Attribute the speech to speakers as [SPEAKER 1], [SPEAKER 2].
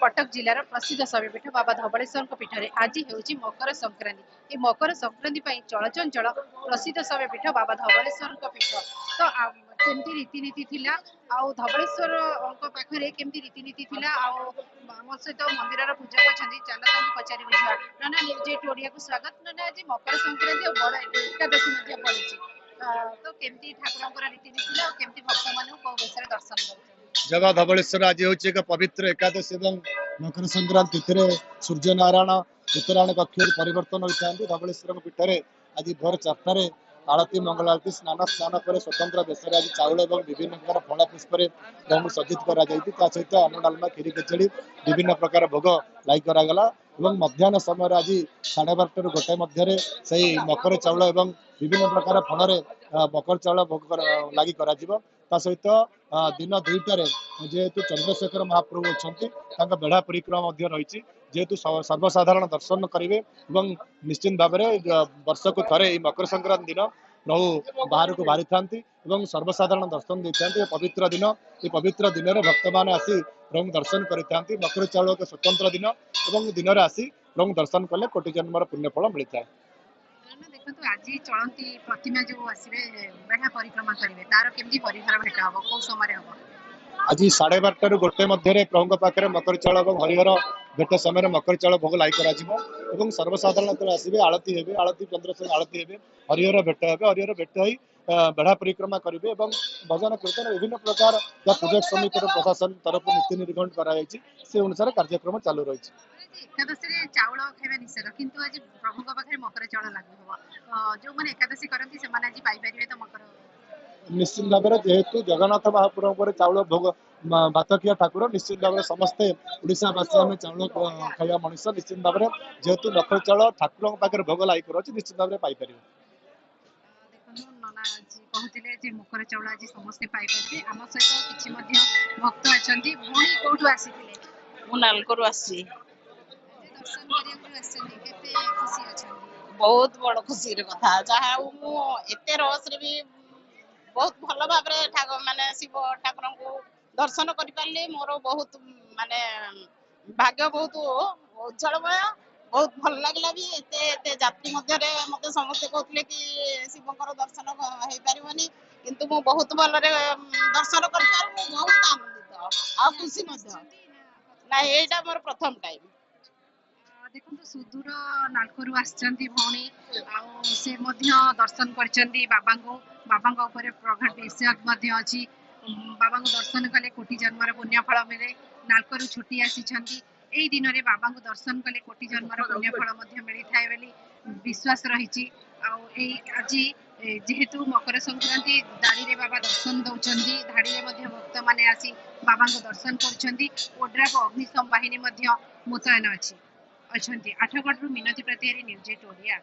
[SPEAKER 1] कटक जिलार प्रसिद्ध शैवपीठ बाबा धवलेश्वर पीठ में आज हूँ मकर संक्रांति। ये मकर संक्रांति चलचंचल प्रसिद्ध शैवपीठ बाबा धवलेश्वर पीठ तो केमती रीतिनीति थिला आउ धवलेश्वर पाखे केमती रीतिनीति थिला आम सहित मंदिर पूजा कर चल पचारि बुझा ना न्यूज ओडिया को स्वागत ना आज मकर संक्रांति और बड़ एकादशी पड़ी तो केमती ठाकुर रीतिनीति और केमती भक्त मान विषय दर्शन कर
[SPEAKER 2] जगह धवलेश्वर आज हूँ एक पवित्र एकादशी और मकर संक्रांति तिथि सूर्य नारायण उत्तरायण कक्ष परिवर्तन होता है। धवलेश्वर पीठ में आज भोर 4 आरती मंगल आरती स्नान पर स्वतंत्र बेस आज चाउल और विभिन्न प्रकार फल पुष्प सज्जित कर सहित अन्न डालमा खीरी खिचड़ी विभिन्न प्रकार भोग लाई करागला। मध्याह्न समय आज 12:30 गोटे मध्य से मकर चाउल और विभिन्न प्रकार फल मकर चाउल भोग लगी सहित दिन 2टार जेहेतु चंद्रशेखर महाप्रभु अच्छा बेढ़ा परिक्रमा रही जेहेतु सर्वसाधारण दर्शन करेंगे निश्चित भाव में वर्ष को थे मकर संक्रांति दिन प्रभु बाहर को बाहरी था सर्वसाधारण दर्शन देते पवित्र दिन ये पवित्र दिन में भक्त मैंने आसी प्रभु दर्शन करते मकर चाउल एक स्वतंत्र दिन और दिन में आसी प्रभु दर्शन कले कोटि जन्मर पुण्यफल मिलता है।
[SPEAKER 1] देखो आज चलती प्रतिमा जो आसवे बेढ़ा परिक्रमा करेंगे तार केमती परिहार भेट हम कौ समय हम
[SPEAKER 2] आज 12:30 गोटे मध्य प्रभु पाखे मकर चाउल और हरिहर भेट समय मकर चाउल भोग लाई कर सर्वसाधारण आसवे आलती हे आलती चंद्रशेखर आलती हे हरिहर भेट हे हरिहर भेट हो बेढ़ा परिक्रमा करेंगे भजन कीर्तन विभिन्न प्रकार पूजक समिति प्रशासन तरफ नीति निर्घंट कर अनुसार कार्यक्रम चालू रही।
[SPEAKER 1] एकादशी चाउल खाଇବା निषेध किंतु आज प्रभु पाखे मकर चाउल लागू हम जो मैंने एकादशी करती से आज पाइपर तो मकर
[SPEAKER 2] निश्चित भाव में जेहेतु जगन्नाथ महाप्रभु चाउल भोग भात खिया ठाकुर निश्चित भाव में समस्ते ओडावासी आम चाउल खाଇବା मनुष्य निश्चित भाव में जेहेतु मकर चाउल ठाकुर पाखे भोग लाई कर निश्चित भाव में पाइपर
[SPEAKER 1] नना कहते मकर चाउल आज समस्ते पाइपर आम सहित किसी भक्त अच्छा भौणी कौटू आसी
[SPEAKER 3] नालकोर आसी
[SPEAKER 1] दर्शन करते खुशी अच्छा
[SPEAKER 3] बहुत बड़ खुशी कथा जहाँ एत रस भी बहुत भल भाव माने शिव ठाकुर को दर्शन कर पारे मोर बहुत माने भाग्य बहुत उज्जवलमय बहुत भल लगे भी एते जाति मध्य मत समस्ते कहते कि शिवकर दर्शन हो पारनी किंतु मु बहुत भल दर्शन कर बहुत आनंदित आ खुशी ना यहाँ मोर प्रथम टाइम
[SPEAKER 1] देखो सुदूर नालकोर भौणी से दर्शन बाबा प्रगट अच्छी बाबा को दर्शन कले कोटि जन्मर पुण्यफल मिले नालकोर छुट्टी आसी दिन में बाबा को दर्शन कले कोटि जन्मर पुण्यफल मिलता है बोली विश्वास रही आज जेहेतु मकर संक्रांति दाड़ी रे बाबा दर्शन दौरान धाड़ी में भक्त मैंने आसी बाबा को दर्शन कर अग्निशम बाहिनी मुतयन अच्छी अच्छा। आठगढ़ मिनती प्रतिहारी न्यूज 8 ओडिया।